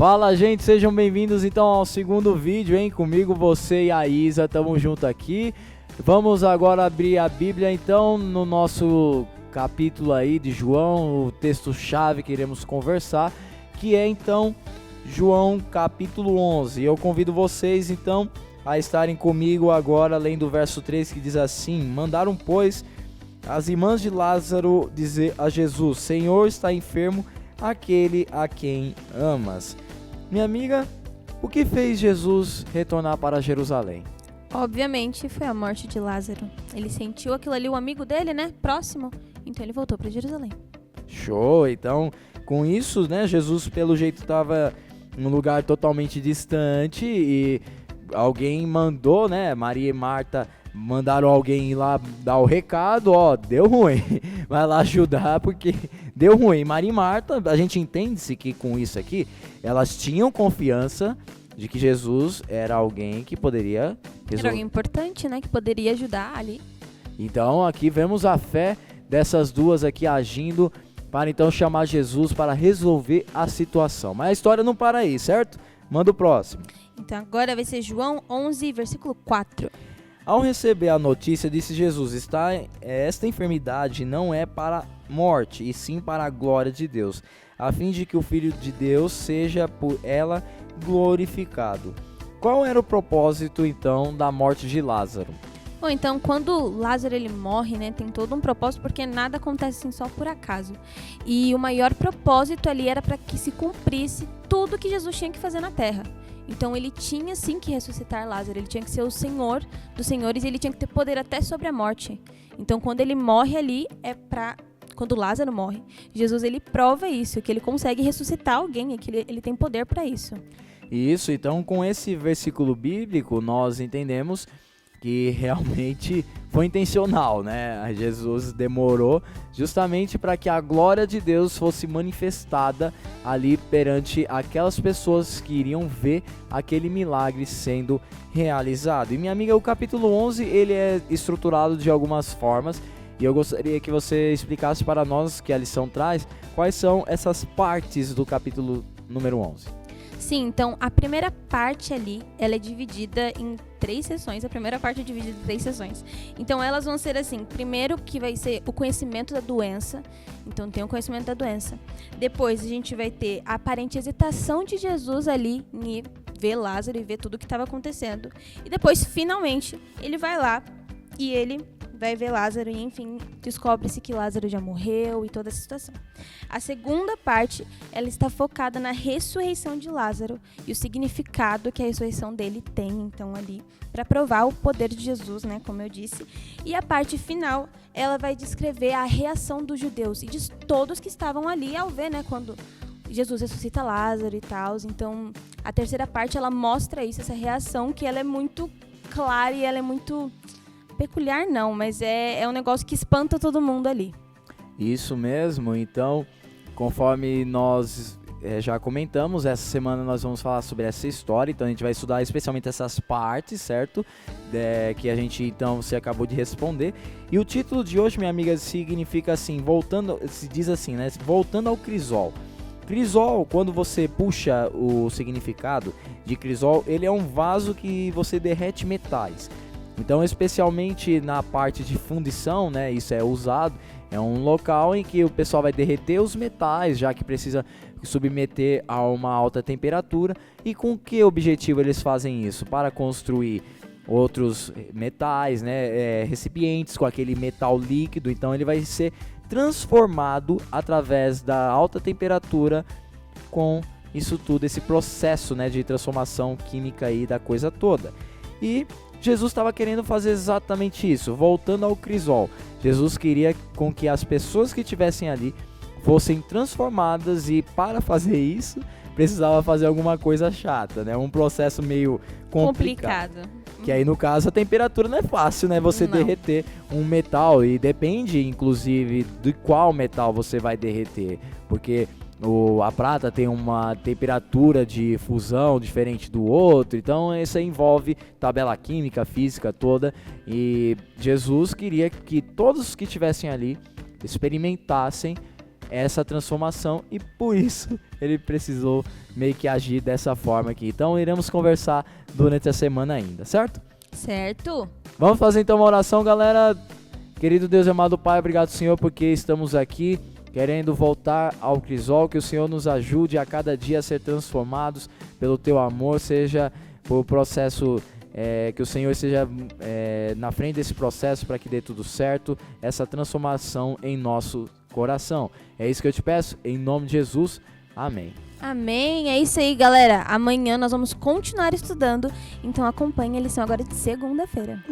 Fala, gente, sejam bem-vindos então ao segundo vídeo, hein? Comigo, você e a Isa, tamo junto aqui. Vamos agora abrir a Bíblia então no nosso capítulo aí de João, o texto-chave que iremos conversar, que é então João capítulo 11. Eu convido vocês então a estarem comigo agora lendo o verso 3, que diz assim: Mandaram, pois, as irmãs de Lázaro dizer a Jesus: Senhor, está enfermo aquele a quem amas. Minha amiga, o que fez Jesus retornar para Jerusalém? Obviamente foi a morte de Lázaro. Ele sentiu aquilo ali, o amigo dele, né, próximo, então ele voltou para Jerusalém. Show! Então, com isso, né, Jesus pelo jeito estava num lugar totalmente distante e alguém mandou, né, Maria e Marta mandaram alguém ir lá dar o recado, ó, deu ruim, vai lá ajudar porque deu ruim. Maria e Marta, a gente entende-se que com isso aqui, elas tinham confiança de que Jesus era alguém que poderia resolver. Era alguém importante, né, que poderia ajudar ali. Então aqui vemos a fé dessas duas aqui agindo para então chamar Jesus para resolver a situação. Mas a história não para aí, certo? Manda o próximo. Então agora vai ser João 11, versículo 4. Ao receber a notícia, disse Jesus: esta enfermidade não é para a morte, e sim para a glória de Deus, a fim de que o Filho de Deus seja por ela glorificado. Qual era o propósito, então, da morte de Lázaro? Bom, então quando Lázaro ele morre, né, tem todo um propósito, porque nada acontece assim só por acaso. E o maior propósito ali era para que se cumprisse tudo que Jesus tinha que fazer na terra. Então ele tinha sim que ressuscitar Lázaro, ele tinha que ser o Senhor dos senhores e ele tinha que ter poder até sobre a morte. Então quando ele morre ali, quando Lázaro morre, Jesus ele prova isso, que ele consegue ressuscitar alguém, que ele tem poder para isso. Isso, então com esse versículo bíblico nós entendemos que realmente foi intencional, né? Jesus demorou justamente para que a glória de Deus fosse manifestada ali perante aquelas pessoas que iriam ver aquele milagre sendo realizado. E minha amiga, o capítulo 11, ele é estruturado de algumas formas, e eu gostaria que você explicasse para nós, que a lição traz, quais são essas partes do capítulo número 11. Sim, então a primeira parte ali, ela é dividida em 3 sessões. A primeira parte é dividida em 3 sessões. Então elas vão ser assim: primeiro que vai ser o conhecimento da doença. Então tem o conhecimento da doença. Depois a gente vai ter a aparente hesitação de Jesus ali em ver Lázaro e ver tudo o que estava acontecendo. E depois, finalmente, ele vai lá e ele vai ver Lázaro e, enfim, descobre-se que Lázaro já morreu e toda essa situação. A segunda parte, ela está focada na ressurreição de Lázaro e o significado que a ressurreição dele tem, então, ali, para provar o poder de Jesus, né, como eu disse. E a parte final, ela vai descrever a reação dos judeus e de todos que estavam ali ao ver, né, quando Jesus ressuscita Lázaro e tal. Então, a terceira parte, ela mostra isso, essa reação, que ela é muito clara e ela é muito peculiar, não, mas é um negócio que espanta todo mundo ali. Isso mesmo, então, conforme nós já comentamos, essa semana nós vamos falar sobre essa história, então a gente vai estudar especialmente essas partes, certo? Que a gente, então, você acabou de responder. E o título de hoje, minha amiga, significa assim, se diz assim, né? Voltando ao crisol. Crisol, quando você puxa o significado de crisol, ele é um vaso que você derrete metais. Então, especialmente na parte de fundição, né, isso é usado, é um local em que o pessoal vai derreter os metais, já que precisa submeter a uma alta temperatura. E com que objetivo eles fazem isso? Para construir outros metais, né, recipientes com aquele metal líquido. Então, ele vai ser transformado através da alta temperatura com isso tudo, esse processo, né, de transformação química aí da coisa toda. E Jesus estava querendo fazer exatamente isso, voltando ao crisol. Jesus queria com que as pessoas que estivessem ali fossem transformadas, e para fazer isso, precisava fazer alguma coisa chata, né? Um processo meio complicado. Que aí, no caso, a temperatura não é fácil, né? Você derreter um metal, e depende, inclusive, de qual metal você vai derreter, porque a prata tem uma temperatura de fusão diferente do outro, então isso envolve tabela química, física toda, e Jesus queria que todos que estivessem ali experimentassem essa transformação e por isso ele precisou meio que agir dessa forma aqui. Então iremos conversar durante a semana ainda, certo? Certo. Vamos fazer então uma oração, galera. Querido Deus e amado Pai, obrigado, Senhor, porque estamos aqui querendo voltar ao crisol, que o Senhor nos ajude a cada dia a ser transformados pelo Teu amor, seja por processo, que o Senhor esteja na frente desse processo para que dê tudo certo, essa transformação em nosso coração. É isso que eu te peço, em nome de Jesus, amém. Amém, é isso aí, galera. Amanhã nós vamos continuar estudando, então acompanhe a lição agora de segunda-feira.